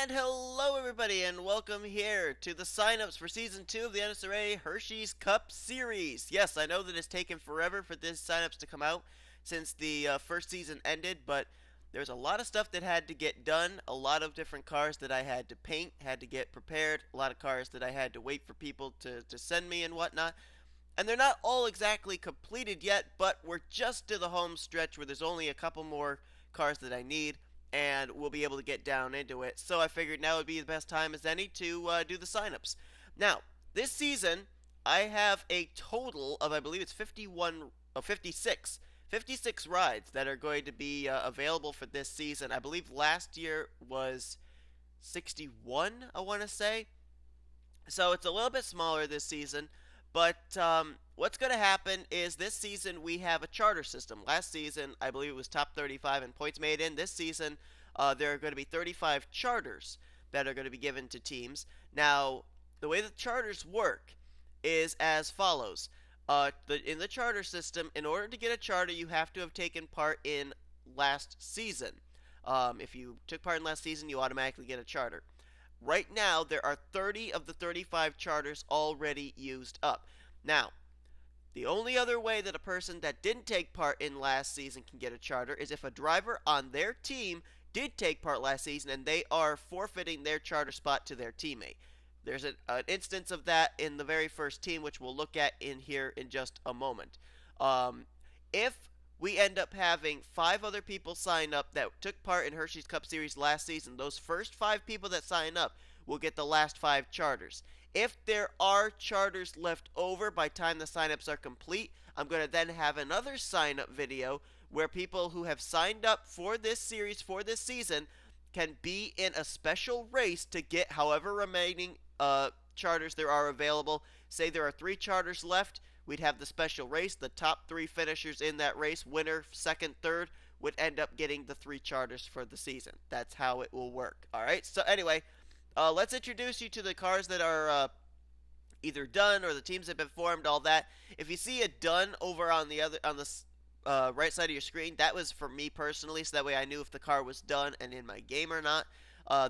And hello, everybody, and welcome here to the signups for Season 2 of the NNSCRA Hershey's Cup Series. Yes, I know that it's taken forever for this signups to come out since the first season ended, but there's a lot of stuff that had to get done, a lot of different cars that I had to paint, had to get prepared, a lot of cars that I had to wait for people to send me and whatnot. And they're not all exactly completed yet, but we're just to the home stretch where there's only a couple more cars that I need, and we'll be able to get down into it. So I figured now would be the best time as any to do the signups. Now, this season, I have a total of, I believe it's 56 rides that are going to be available for this season. I believe last year was 61, I want to say. So it's a little bit smaller this season. But what's going to happen is this season we have a charter system. Last season, I believe it was top 35 in points made in. This season, there are going to be 35 charters that are going to be given to teams. Now, the way the charters work is as follows. In the charter system, in order to get a charter, you have to have taken part in last season. If you took part in last season, you automatically get a charter. Right now, there are 30 of the 35 charters already used up. Now, the only other way that a person that didn't take part in last season can get a charter is if a driver on their team did take part last season and they are forfeiting their charter spot to their teammate. There's an instance of that in the very first team, which we'll look at in here in just a moment. If we end up having 5 other people sign up that took part in Hershey's Cup Series last season, those first 5 people that sign up will get the last 5 charters. If there are charters left over by the time the signups are complete, I'm going to then have another sign up video where people who have signed up for this series for this season can be in a special race to get however remaining charters there are available. Say there are 3 charters left, we'd have the special race. The top 3 finishers in that race, winner, second, third, would end up getting the 3 charters for the season. That's how it will work. All right. So anyway, let's introduce you to the cars that are either done or the teams that have been formed. All that. If you see a done over on the right side of your screen, that was for me personally, so that way I knew if the car was done and in my game or not.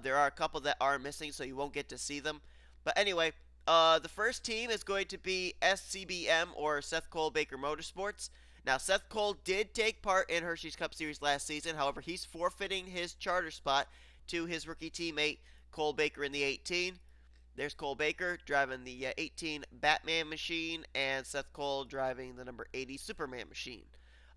There are a couple that are missing, so you won't get to see them. But anyway, the first team is going to be SCBM, or Seth Cole Baker Motorsports. Now, Seth Cole did take part in Hershey's Cup Series last season. However, he's forfeiting his charter spot to his rookie teammate, Cole Baker, in the 18. There's Cole Baker driving the 18 Batman machine, and Seth Cole driving the number 80 Superman machine.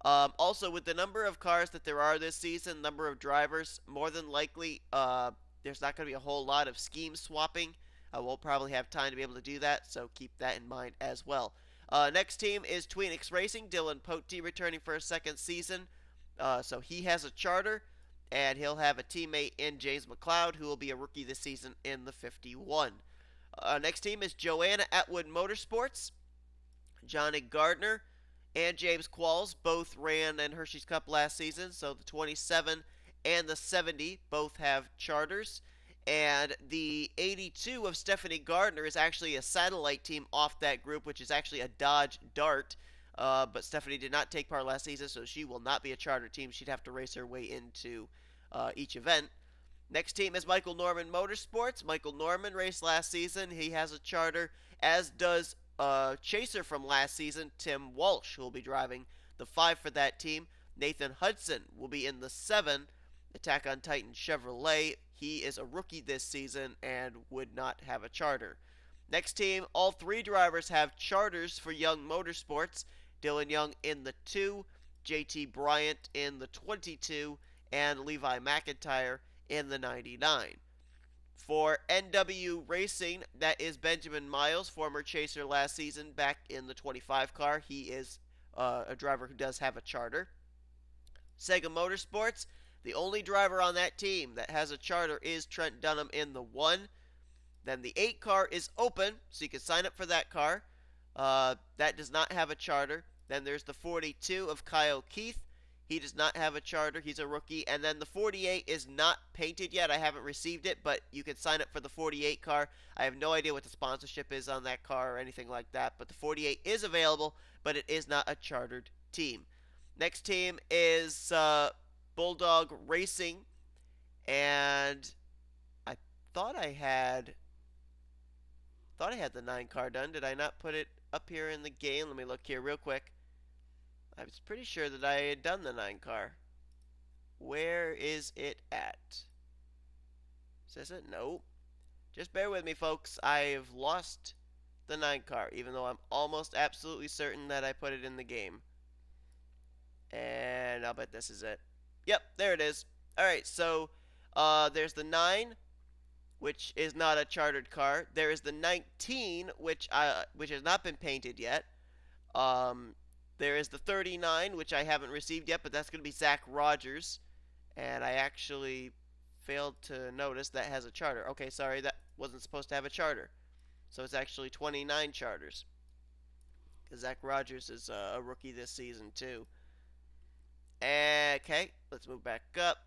Also, with the number of cars that there are this season, number of drivers, more than likely, there's not going to be a whole lot of scheme swapping. We'll probably have time to be able to do that, so keep that in mind as well. Next team is Tweenix Racing. Dylan Pote returning for a second season. So he has a charter, and he'll have a teammate in James McLeod, who will be a rookie this season in the 51. Next team is Joanna Atwood Motorsports. Johnny Gardner and James Qualls both ran in Hershey's Cup last season, so the 27 and the 70 both have charters. And the 82 of Stephanie Gardner is actually a satellite team off that group, which is actually a Dodge Dart. But Stephanie did not take part last season, so she will not be a charter team. She'd have to race her way into each event. Next team is Michael Norman Motorsports. Michael Norman raced last season. He has a charter, as does Chaser from last season, Tim Walsh, who will be driving the 5 for that team. Nathan Hudson will be in the 7, Attack on Titan Chevrolet. He is a rookie this season and would not have a charter. Next team, all 3 drivers have charters for Young Motorsports. Dylan Young in the 2, JT Bryant in the 22, and Levi McIntyre in the 99. For NW Racing, that is Benjamin Miles, former chaser last season, back in the 25 car. He is a driver who does have a charter. Sega Motorsports, the only driver on that team that has a charter is Trent Dunham in the 1. Then the 8 car is open, so you can sign up for that car. That does not have a charter. Then there's the 42 of Kyle Keith. He does not have a charter. He's a rookie. And then the 48 is not painted yet. I haven't received it, but you can sign up for the 48 car. I have no idea what the sponsorship is on that car or anything like that, but the 48 is available, but it is not a chartered team. Next team is Bulldog Racing, and I thought I had the 9 car done. Did I not put it up here in the game? Let me look here real quick. I was pretty sure that I had done the 9 car. Where is it at? Says it? No. Just bear with me, folks. I've lost the 9 car, even though I'm almost absolutely certain that I put it in the game. And I'll bet this is it. Yep, there it is. Alright, so there's the 9, which is not a chartered car. There is the 19, which has not been painted yet. There is the 39, which I haven't received yet, but that's going to be Zach Rogers. And I actually failed to notice that has a charter. Okay, sorry, that wasn't supposed to have a charter. So it's actually 29 charters. Because Zach Rogers is a rookie this season, too. Okay, let's move back up.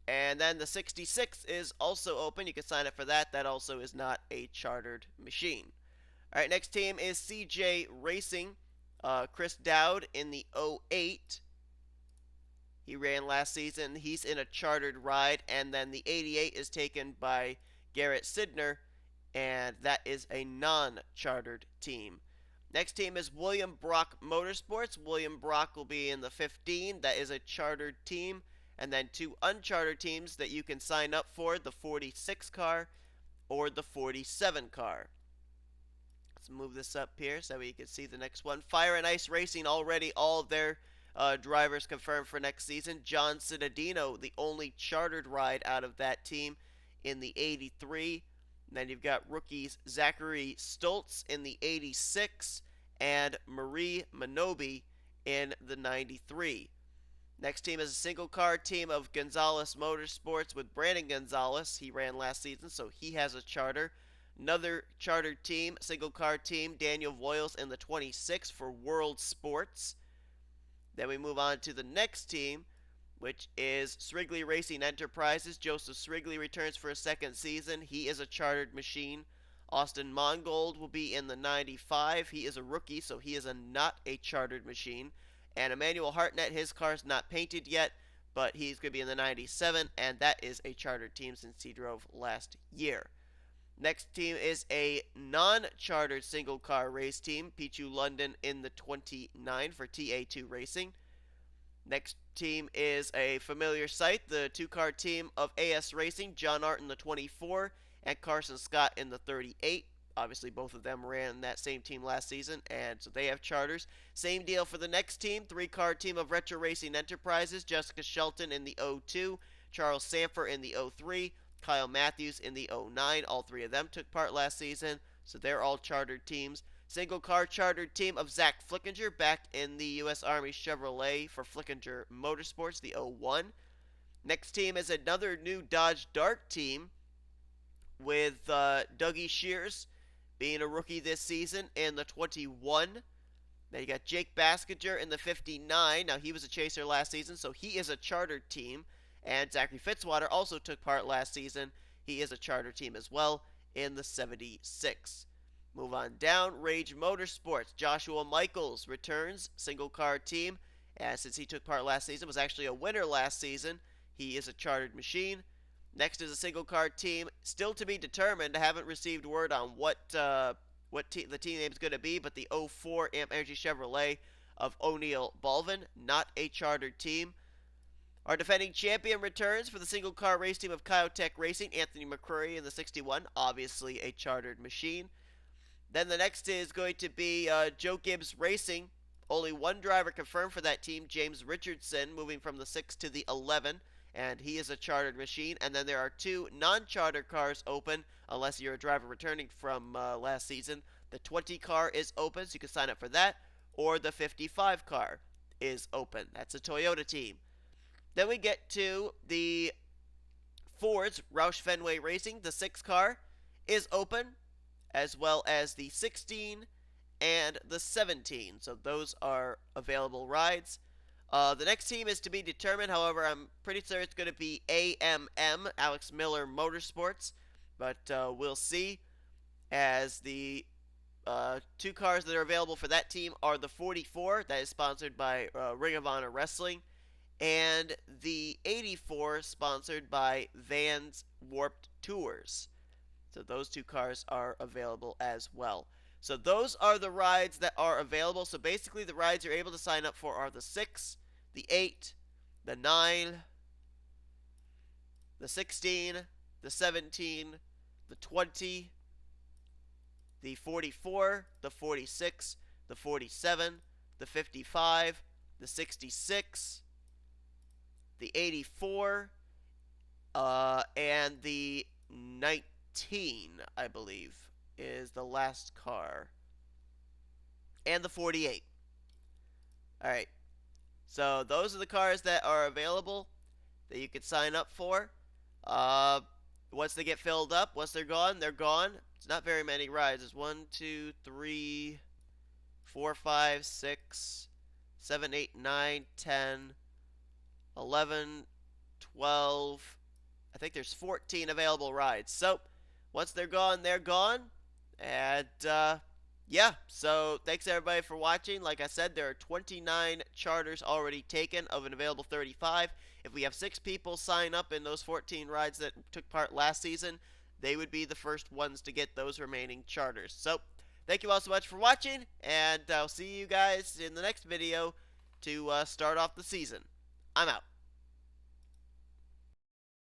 And then the 66 is also open. You can sign up for that. That also is not a chartered machine. All right, next team is CJ Racing. Chris Dowd in the 08. He ran last season. He's in a chartered ride. And then the 88 is taken by Garrett Sidner. And that is a non-chartered team. Next team is William Brock Motorsports. William Brock will be in the 15. That is a chartered team. And then 2 unchartered teams that you can sign up for, the 46 car or the 47 car. Let's move this up here so we can see the next one. Fire and Ice Racing, already all of their drivers confirmed for next season. John Cittadino, the only chartered ride out of that team in the 83. And then you've got rookies Zachary Stoltz in the 86 and Marie Minobi in the 93. Next team is a single car team of Gonzalez Motorsports with Brandon Gonzalez. He ran last season, so he has a charter. Another chartered team, single car team, Daniel Voiles in the 26 for World Sports. Then we move on to the next team, which is Srigley Racing Enterprises. Joseph Srigley returns for a second season. He is a chartered machine. Austin Mongold will be in the 95. He is a rookie, so he is not a chartered machine. And Emmanuel Hartnett, his car's not painted yet, but he's going to be in the 97, and that is a chartered team since he drove last year. Next team is a non-chartered single-car race team, Pichu London in the 29 for TA2 Racing. Next team is a familiar sight, the 2-car team of AS Racing, John Art in the 24 and Carson Scott in the 38. Obviously, both of them ran that same team last season, and so they have charters. Same deal for the next team, 3-car team of Retro Racing Enterprises, Jessica Shelton in the 02, Charles Sanford in the 03, Kyle Matthews in the 09. All 3 of them took part last season, so they're all chartered teams. Single car chartered team of Zach Flickinger back in the U.S. Army Chevrolet for Flickinger Motorsports, the 01. Next team is another new Dodge Dart team with Dougie Shears being a rookie this season in the 21. Then you got Jake Baskinger in the 59. Now, he was a chaser last season, so he is a chartered team. And Zachary Fitzwater also took part last season. He is a charter team as well in the 76. Move on down. Rage Motorsports. Joshua Michaels returns, single car team. And since he took part last season, was actually a winner last season, he is a chartered machine. Next is a single car team, still to be determined. I haven't received word on what the team name is going to be, but the 04 Amp Energy Chevrolet of O'Neill Balvin, not a chartered team. Our defending champion returns for the single car race team of Kyotech Racing, Anthony McCrory in the 61, obviously a chartered machine. Then the next is going to be Joe Gibbs Racing. Only one driver confirmed for that team, James Richardson, moving from the 6 to the 11. And he is a chartered machine. And then there are 2 non-charter cars open, unless you're a driver returning from last season. The 20 car is open, so you can sign up for that. Or the 55 car is open. That's a Toyota team. Then we get to the Fords, Roush Fenway Racing. The 6 car is open, as well as the 16 and the 17. So those are available rides. The next team is to be determined. However, I'm pretty sure it's going to be AMM, Alex Miller Motorsports. But we'll see, as the 2 cars that are available for that team are the 44. That is sponsored by Ring of Honor Wrestling. and the 84 sponsored by Vans Warped Tours. So those two cars are available as well. So those are the rides that are available. So basically the rides you're able to sign up for are the 6, the 8, the 9, the 16, the 17, the 20, the 44, the 46, the 47, the 55, the 66, the 84, and the 19, I believe, is the last car. And the 48. Alright, so those are the cars that are available that you can sign up for. Uh, Once they get filled up, once they're gone, they're gone. It's not very many rides. It's 1, 2, 3, 4, 5, 6, 7, 8, 9, 10, 11, 12. I think there's 14 available rides. So once they're gone, they're gone. And yeah, so thanks everybody for watching. Like I said, there are 29 charters already taken of an available 35. If we have 6 people sign up in those 14 rides that took part last season, they would be the first ones to get those remaining charters. So thank you all so much for watching, and I'll see you guys in the next video to start off the season. I'm out.